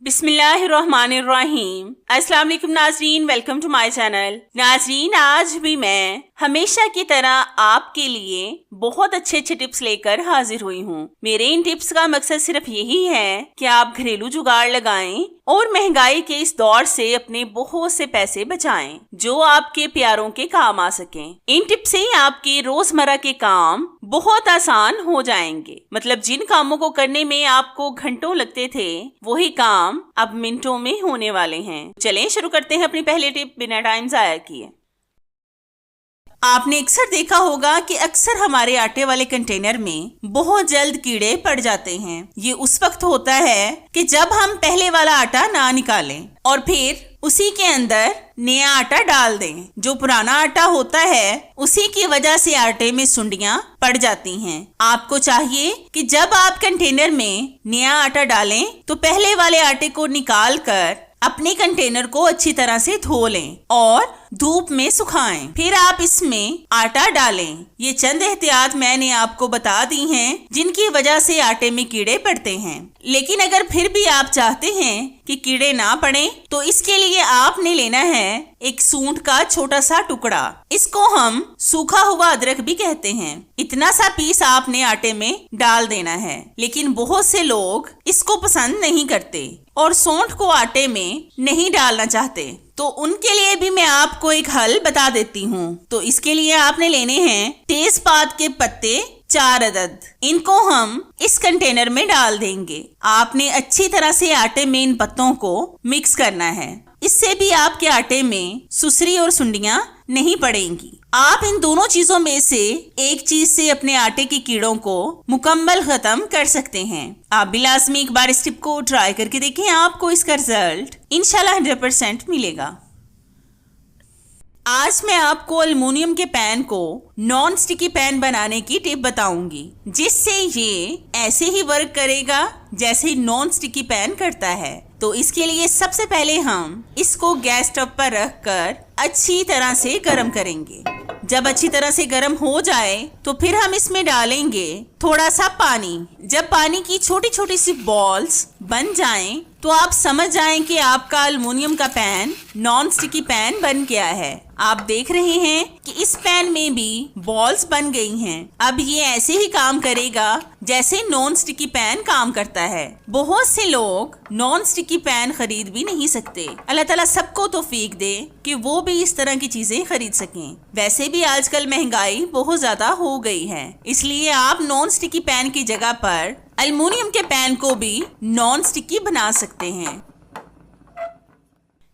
बिस्मिल्लाहिर्रहमानिर्रहीम। अस्सलाम वालेकुम नाजरीन, वेलकम टू माय चैनल। नाजरीन, आज भी मैं हमेशा की तरह आपके लिए बहुत अच्छे टिप्स लेकर हाजिर हुई हूँ। मेरे इन टिप्स का मकसद सिर्फ यही है कि आप घरेलू जुगाड़ लगाएं और महंगाई के इस दौर से अपने बहुत से पैसे बचाएं जो आपके प्यारों के काम आ सकें। इन टिप्स से आपके रोजमर्रा के काम बहुत आसान हो जाएंगे। मतलब जिन कामों को करने में आपको घंटों लगते थे वही काम अब मिनटों में होने वाले हैं। चलें शुरू करते हैं अपनी पहली टिप बिना टाइम जाया किए। आपने अक्सर देखा होगा कि अक्सर हमारे आटे वाले कंटेनर में बहुत जल्द कीड़े पड़ जाते हैं। ये उस वक्त होता है कि जब हम पहले वाला आटा ना निकालें और फिर उसी के अंदर नया आटा डाल दें। जो पुराना आटा होता है उसी की वजह से आटे में सुंडियां पड़ जाती हैं। आपको चाहिए कि जब आप कंटेनर में नया आटा डालें तो पहले वाले आटे को निकाल कर अपने कंटेनर को अच्छी तरह से धो लें और धूप में सुखाएं। फिर आप इसमें आटा डालें। ये चंद एहतियात मैंने आपको बता दी हैं जिनकी वजह से आटे में कीड़े पड़ते हैं। लेकिन अगर फिर भी आप चाहते हैं कि कीड़े ना पड़े तो इसके लिए आपने लेना है एक सूंठ का छोटा सा टुकड़ा। इसको हम सूखा हुआ अदरक भी कहते हैं। इतना सा पीस आपने आटे में डाल देना है। लेकिन बहुत से लोग इसको पसंद नहीं करते और सूंठ को आटे में नहीं डालना चाहते, तो उनके लिए भी मैं आपको एक हल बता देती हूँ। तो इसके लिए आपने लेने हैं तेजपात के पत्ते 4 अदद। इनको हम इस कंटेनर में डाल देंगे। आपने अच्छी तरह से आटे में इन पत्तों को मिक्स करना है। इससे भी आपके आटे में सुसरी और सुंडियां नहीं पड़ेंगी। आप इन दोनों चीजों में से एक चीज से अपने आटे के कीड़ों को मुकम्मल खत्म कर सकते हैं। आप भी लाजमी एक बार इस टिप को ट्राई करके देखें, आपको इसका रिजल्ट इंशाल्लाह 100% मिलेगा। आज मैं आपको अल्युमिनियम के पैन को नॉन स्टिकी पैन बनाने की टिप बताऊंगी, जिससे ये ऐसे ही वर्क करेगा जैसे नॉन स्टिकी पैन करता है। तो इसके लिए सबसे पहले हम इसको गैस स्टोव पर रखकर अच्छी तरह से गर्म करेंगे। जब अच्छी तरह से गर्म हो जाए तो फिर हम इसमें डालेंगे थोड़ा सा पानी। जब पानी की छोटी छोटी सी बॉल्स बन जाएं तो आप समझ जाएं कि आपका अल्युमिनियम का पैन नॉन स्टिकी पैन बन गया है। आप देख रहे हैं कि इस पैन में भी बॉल्स बन गई हैं। अब ये ऐसे ही काम करेगा जैसे नॉन स्टिकी पैन काम करता है। बहुत से लोग नॉन स्टिकी पैन खरीद भी नहीं सकते। अल्लाह ताला सबको तौफीक दे कि वो भी इस तरह की चीजें खरीद सकें। वैसे भी आजकल महंगाई बहुत ज्यादा हो गई है, इसलिए आप नॉन स्टिकी पैन की जगह पर अल्युमिनियम के पैन को भी नॉन स्टिकी बना सकते हैं।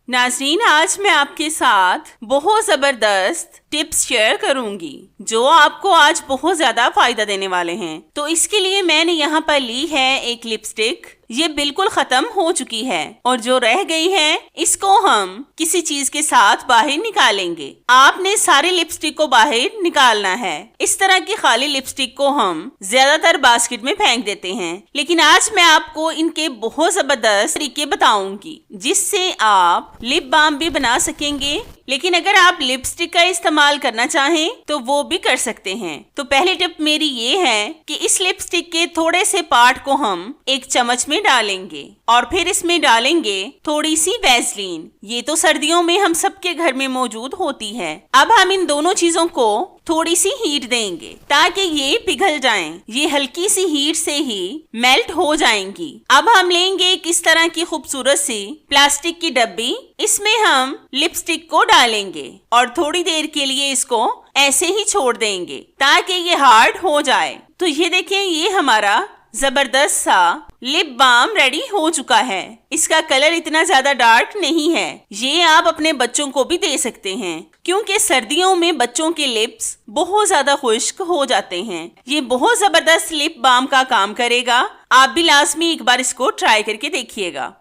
नाज़रीन, आज मैं आपके साथ बहुत ज़बरदस्त टिप्स शेयर करूंगी जो आपको आज बहुत ज़्यादा फ़ायदा देने वाले हैं। तो इसके लिए मैंने यहाँ पर ली है एक लिपस्टिक। ये बिल्कुल ख़त्म हो चुकी है और जो रह गई है इसको हम किसी चीज़ के साथ बाहर निकालेंगे। आपने सारे लिपस्टिक को बाहर निकालना है। इस तरह की खाली लिपस्टिक को हम ज़्यादातर बास्केट में फेंक देते हैं, लेकिन आज मैं आपको इनके बहुत ज़बरदस्त तरीके बताऊंगी जिससे आप लिप बाम भी बना सकेंगे। लेकिन अगर आप लिपस्टिक का इस्तेमाल करना चाहें तो वो भी कर सकते हैं। तो पहली टिप मेरी ये है कि इस लिपस्टिक के थोड़े से पार्ट को हम एक चम्मच में डालेंगे और फिर इसमें डालेंगे थोड़ी सी वैसलीन। ये तो सर्दियों में हम सबके घर में मौजूद होती है। अब हम इन दोनों चीजों को थोड़ी सी हीट देंगे ताकि ये पिघल जाएं। ये हल्की सी हीट से ही मेल्ट हो जाएंगी। अब हम लेंगे किस तरह की खूबसूरत सी प्लास्टिक की डब्बी। इसमें हम लिपस्टिक को डालेंगे और थोड़ी देर के लिए इसको ऐसे ही छोड़ देंगे ताकि ये हार्ड हो जाए। तो ये देखें, ये हमारा जबरदस्त सा लिप बाम रेडी हो चुका है। इसका कलर इतना ज्यादा डार्क नहीं है। ये आप अपने बच्चों को भी दे सकते हैं क्योंकि सर्दियों में बच्चों के लिप्स बहुत ज्यादा खुश्क हो जाते हैं। ये बहुत जबरदस्त लिप बाम का काम करेगा। आप भी लाजमी एक बार इसको ट्राई करके देखिएगा।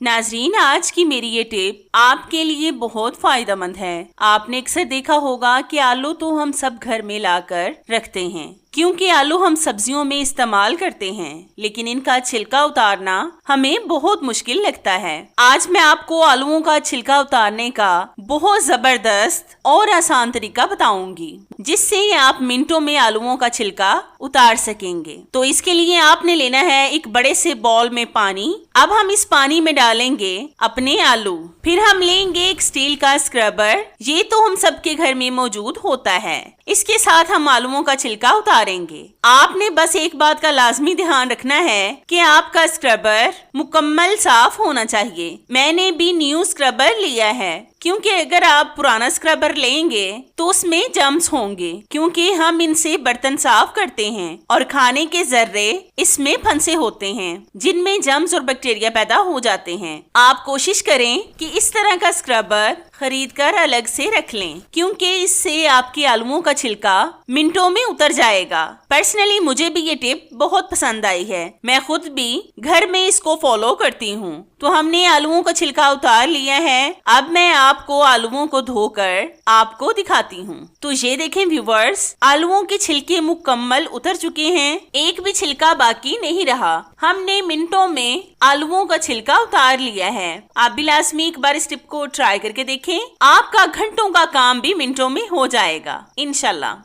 नाजरीन, आज की मेरी ये टिप आपके लिए बहुत फायदेमंद है। आपने अक्सर देखा होगा कि आलू तो हम सब घर में लाकर रखते हैं, क्योंकि आलू हम सब्जियों में इस्तेमाल करते हैं, लेकिन इनका छिलका उतारना हमें बहुत मुश्किल लगता है। आज मैं आपको आलूओं का छिलका उतारने का बहुत जबरदस्त और आसान तरीका बताऊंगी, जिससे आप मिनटों में आलूओं का छिलका उतार सकेंगे। तो इसके लिए आपने लेना है एक बड़े से बाउल में पानी। अब हम इस पानी में डालेंगे अपने आलू। फिर हम लेंगे एक स्टील का स्क्रबर, ये तो हम सबके घर में मौजूद होता है। इसके साथ हम आलूओं का छिलका उतारेंगे। आपने बस एक बात का लाजमी ध्यान रखना है कि आपका स्क्रबर मुकम्मल साफ होना चाहिए। मैंने भी न्यू स्क्रबर लिया है, क्योंकि अगर आप पुराना स्क्रबर लेंगे तो उसमें जर्म्स होंगे, क्योंकि हम इनसे बर्तन साफ करते हैं और खाने के जर्रे इसमें फंसे होते हैं, जिनमें जर्म्स और बैक्टीरिया पैदा हो जाते हैं। आप कोशिश करें कि इस तरह का स्क्रबर खरीद कर अलग से रख लें, क्योंकि इससे आपके आलूओं का छिलका मिनटों में उतर जाएगा। पर्सनली मुझे भी ये टिप बहुत पसंद आई है, मैं खुद भी घर में इसको फॉलो करती हूँ। तो हमने आलूओं का छिलका उतार लिया है। अब मैं आपको आलूओं को धोकर आपको दिखाती हूँ। तो ये देखें व्यूवर्स, आलूओं के छिलके मुकम्मल उतर चुके हैं, एक भी छिलका बाकी नहीं रहा। हमने मिनटों में आलूओं का छिलका उतार लिया है। आप भी लाजमी एक बार इस टिप को ट्राई करके देखें, आपका घंटों का काम भी मिनटों में हो जाएगा इंशाल्लाह।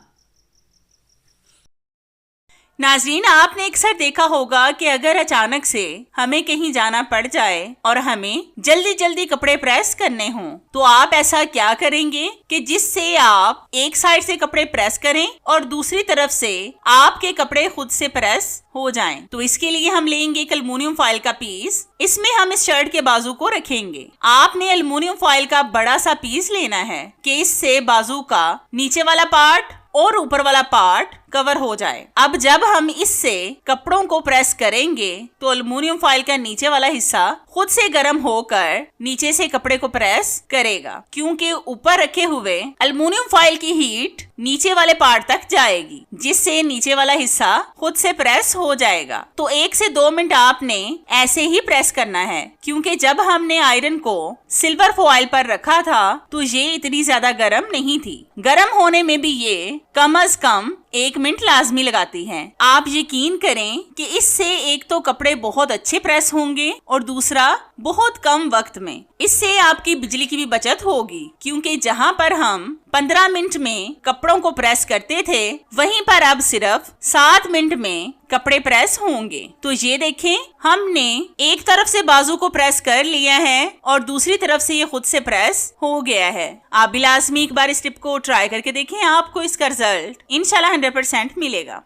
नाजरीन, आपने अक्सर देखा होगा कि अगर अचानक से हमें कहीं जाना पड़ जाए और हमें जल्दी जल्दी कपड़े प्रेस करने हों, तो आप ऐसा क्या करेंगे कि जिससे आप एक साइड से कपड़े प्रेस करें और दूसरी तरफ से आपके कपड़े खुद से प्रेस हो जाएं। तो इसके लिए हम लेंगे एक एल्युमिनियम फॉइल का पीस। इसमें हम इस शर्ट के बाजू को रखेंगे। आपने एल्युमिनियम फॉइल का बड़ा सा पीस लेना है कि इससे बाजू का नीचे वाला पार्ट और ऊपर वाला पार्ट कवर हो जाए। अब जब हम इससे कपड़ों को प्रेस करेंगे तो एल्युमिनियम फॉइल का नीचे वाला हिस्सा खुद से गर्म होकर नीचे से कपड़े को प्रेस करेगा, क्योंकि ऊपर रखे हुए एल्युमिनियम फॉइल की हीट नीचे वाले पार्ट तक जाएगी, जिससे नीचे वाला हिस्सा खुद से प्रेस हो जाएगा। तो 1 से 2 मिनट आपने ऐसे ही प्रेस करना है, क्योंकि जब हमने आयरन को सिल्वर फॉइल पर रखा था तो ये इतनी ज्यादा गर्म नहीं थी। गर्म होने में भी ये कम अज कम 1 मिनट लाजमी लगाती हैं। आप यकीन करें कि इससे एक तो कपड़े बहुत अच्छे प्रेस होंगे और दूसरा बहुत कम वक्त में। इससे आपकी बिजली की भी बचत होगी, क्योंकि जहां पर हम 15 मिनट में कपड़ों को प्रेस करते थे, वहीं पर अब सिर्फ 7 मिनट में कपड़े प्रेस होंगे। तो ये देखें, हमने एक तरफ से बाजू को प्रेस कर लिया है और दूसरी तरफ से ये खुद से प्रेस हो गया है। आप भी लाजमी एक बार इस टिप को ट्राई करके देखें, आपको इसका रिजल्ट इंशाल्लाह 100% मिलेगा।